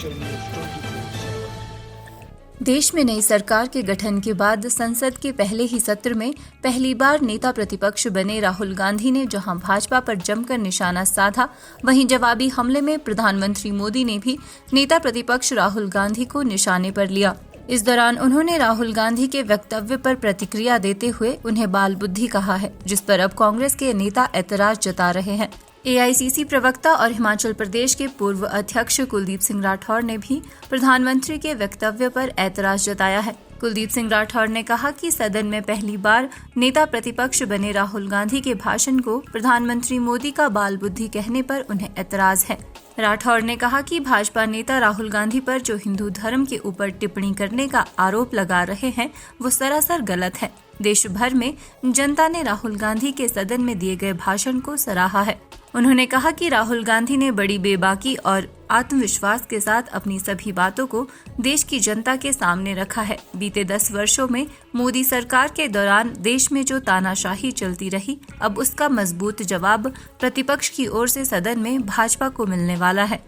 Culture News 24/7। देश में नई सरकार के गठन के बाद संसद के पहले ही सत्र में पहली बार नेता प्रतिपक्ष बने राहुल गांधी ने जहां भाजपा पर जमकर निशाना साधा, वहीं जवाबी हमले में प्रधानमंत्री मोदी ने भी नेता प्रतिपक्ष राहुल गांधी को निशाने पर लिया। इस दौरान उन्होंने राहुल गांधी के वक्तव्य पर प्रतिक्रिया देते हुए उन्हें बाल बुद्धि कहा है, जिस पर अब कांग्रेस के नेता ऐतराज जता रहे हैं। एआईसीसी प्रवक्ता और हिमाचल प्रदेश के पूर्व अध्यक्ष कुलदीप सिंह राठौर ने भी प्रधानमंत्री के वक्तव्य पर ऐतराज जताया है। कुलदीप सिंह राठौर ने कहा कि सदन में पहली बार नेता प्रतिपक्ष बने राहुल गांधी के भाषण को प्रधानमंत्री मोदी का बाल बुद्धि कहने पर उन्हें ऐतराज है। राठौर ने कहा कि भाजपा नेता राहुल गांधी पर जो हिंदू धर्म के ऊपर टिप्पणी करने का आरोप लगा रहे हैं, वो सरासर गलत है। देश भर में जनता ने राहुल गांधी के सदन में दिए गए भाषण को सराहा है। उन्होंने कहा कि राहुल गांधी ने बड़ी बेबाकी और आत्मविश्वास के साथ अपनी सभी बातों को देश की जनता के सामने रखा है। बीते 10 वर्षों में मोदी सरकार के दौरान देश में जो तानाशाही चलती रही, अब उसका मजबूत जवाब प्रतिपक्ष की ओर से सदन में भाजपा को मिलने वाला है।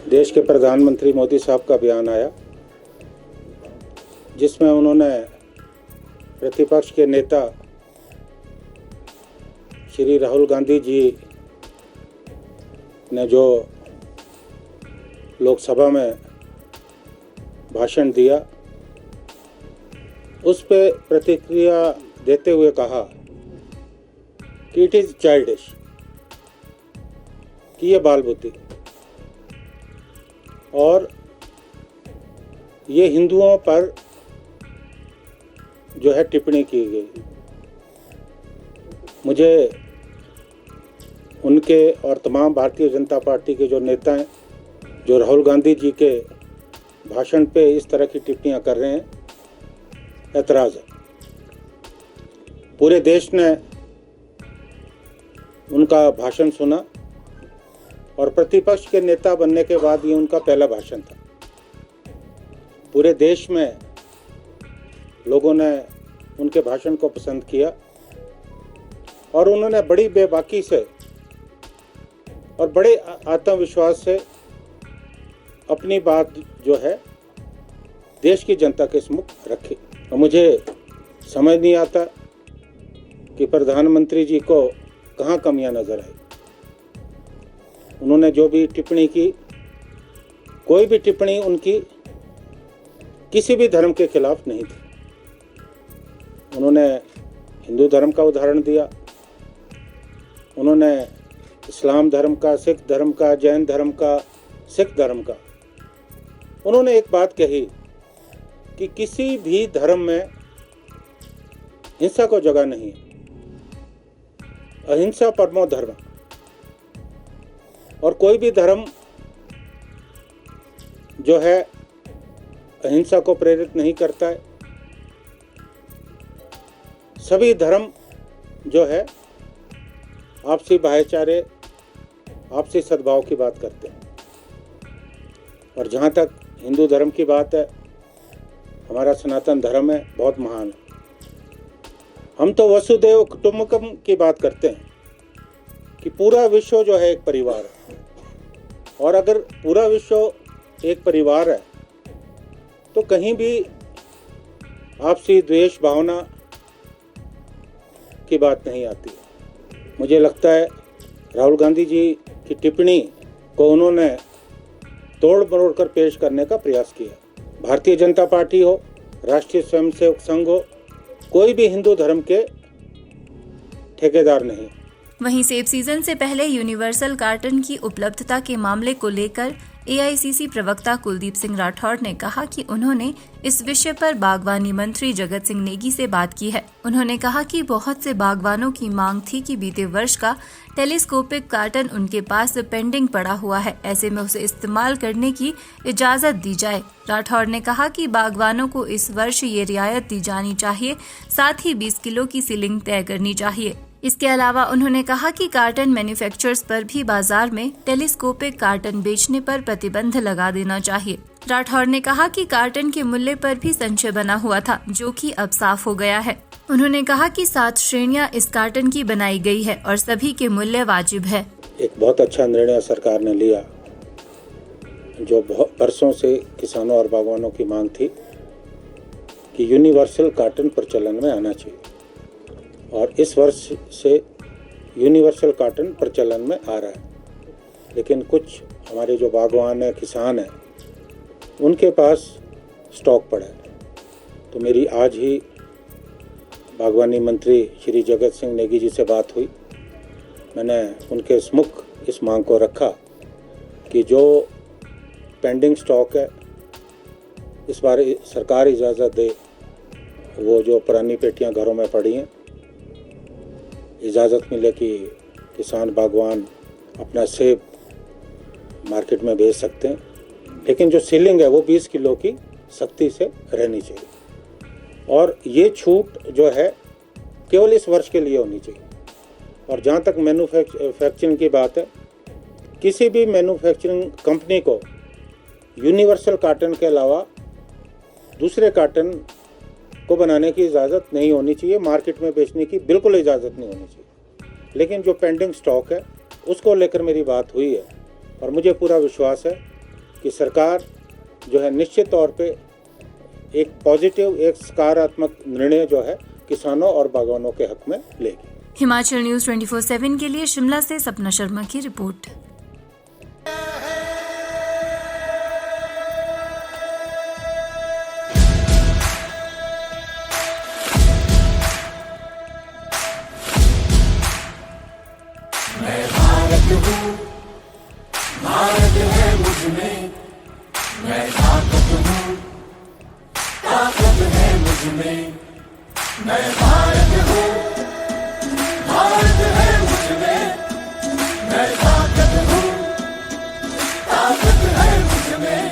देश के प्रधानमंत्री मोदी साहब का बयान आया, जिसमें उन्होंने प्रतिपक्ष के नेता श्री राहुल गांधी जी ने जो लोकसभा में भाषण दिया, उस पे प्रतिक्रिया देते हुए कहा कि इट इज चाइल्डिश, कि ये बाल बुद्धि और ये हिंदुओं पर जो है टिप्पणी की गई। मुझे उनके और तमाम भारतीय जनता पार्टी के जो नेता हैं, जो राहुल गांधी जी के भाषण पे इस तरह की टिप्पणियां कर रहे हैं, ऐतराज़ है। पूरे देश ने उनका भाषण सुना और प्रतिपक्ष के नेता बनने के बाद ये उनका पहला भाषण था। पूरे देश में लोगों ने उनके भाषण को पसंद किया और उन्होंने बड़ी बेबाकी से और बड़े आत्मविश्वास से अपनी बात जो है देश की जनता के सम्मुख रखी। और मुझे समझ नहीं आता कि प्रधानमंत्री जी को कहाँ कमियां नजर आई। उन्होंने जो भी टिप्पणी की, कोई भी टिप्पणी उनकी किसी भी धर्म के खिलाफ नहीं थी। उन्होंने हिंदू धर्म का उदाहरण दिया, उन्होंने इस्लाम धर्म का, सिख धर्म का, जैन धर्म का, सिख धर्म का। उन्होंने एक बात कही कि किसी भी धर्म में हिंसा को जगह नहीं है, अहिंसा परमो धर्म, और कोई भी धर्म जो है अहिंसा को प्रेरित नहीं करता है। सभी धर्म जो है आपसी भाईचारे, आपसी सद्भाव की बात करते हैं। और जहाँ तक हिंदू धर्म की बात है, हमारा सनातन धर्म है, बहुत महान है। हम तो वसुदेव कुटुंबकम की बात करते हैं कि पूरा विश्व जो है एक परिवार है, और अगर पूरा विश्व एक परिवार है तो कहीं भी आपसी द्वेष भावना की बात नहीं आती। मुझे लगता है राहुल गांधी जी की टिप्पणी को उन्होंने तोड़ मरोड़ कर पेश करने का प्रयास किया। भारतीय जनता पार्टी हो, राष्ट्रीय स्वयंसेवक संघ हो, कोई भी हिंदू धर्म के ठेकेदार नहीं। वहीं सेब सीजन से पहले यूनिवर्सल कार्टन की उपलब्धता के मामले को लेकर एआईसीसी प्रवक्ता कुलदीप सिंह राठौर ने कहा कि उन्होंने इस विषय पर बागवानी मंत्री जगत सिंह नेगी से बात की है। उन्होंने कहा कि बहुत से बागवानों की मांग थी कि बीते वर्ष का टेलीस्कोपिक कार्टन उनके पास पेंडिंग पड़ा हुआ है, ऐसे में उसे इस्तेमाल करने की इजाजत दी जाए। राठौर ने कहा कि बागवानों को इस वर्ष ये रियायत दी जानी चाहिए, साथ ही 20 किलो की सीलिंग तय करनी चाहिए। इसके अलावा उन्होंने कहा कि कार्टन मैन्युफैक्चरर्स पर भी बाजार में टेलीस्कोपिक कार्टन बेचने पर प्रतिबंध लगा देना चाहिए। राठौर ने कहा कि कार्टन के मूल्य पर भी संशय बना हुआ था, जो कि अब साफ हो गया है। उन्होंने कहा कि 7 श्रेणियां इस कार्टन की बनाई गई है और सभी के मूल्य वाजिब है। एक बहुत अच्छा निर्णय सरकार ने लिया। जो बहुत बरसों से किसानों और बागवानों की मांग थी कि यूनिवर्सल कार्टन प्रचलन में आना चाहिए, और इस वर्ष से यूनिवर्सल कार्टन प्रचलन में आ रहा है। लेकिन कुछ हमारे जो बागवान हैं, किसान हैं, उनके पास स्टॉक पड़ा है। तो मेरी आज ही बागवानी मंत्री श्री जगत सिंह नेगी जी से बात हुई। मैंने उनके सम्मुख इस मांग को रखा कि जो पेंडिंग स्टॉक है, इस बार सरकार इजाज़त दे, वो जो पुरानी पेटियां घरों में पड़ी हैं, इजाज़त मिले कि किसान बागवान अपना सेब मार्केट में बेच सकते हैं, लेकिन जो सीलिंग है वो 20 किलो की सख्ती से रहनी चाहिए, और ये छूट जो है केवल इस वर्ष के लिए होनी चाहिए। और जहाँ तक मैन्युफैक्चरिंग की बात है, किसी भी मैन्युफैक्चरिंग कंपनी को यूनिवर्सल कार्टन के अलावा दूसरे कार्टन को बनाने की इजाज़त नहीं होनी चाहिए, मार्केट में बेचने की बिल्कुल इजाज़त नहीं होनी चाहिए। लेकिन जो पेंडिंग स्टॉक है उसको लेकर मेरी बात हुई है, और मुझे पूरा विश्वास है कि सरकार जो है निश्चित तौर पे एक पॉजिटिव, एक सकारात्मक निर्णय जो है किसानों और बागवानों के हक में लेगी। हिमाचल न्यूज़ 24/7 के लिए शिमला से सपना शर्मा की रिपोर्ट। मैं भारत हूँ, भारत है मुझ में, मैं ताकत हूँ, ताकत है मुझ में। मैं भारत हूँ, भारत है मुझ में, मैं ताकत हूँ, ताकत है मुझ में।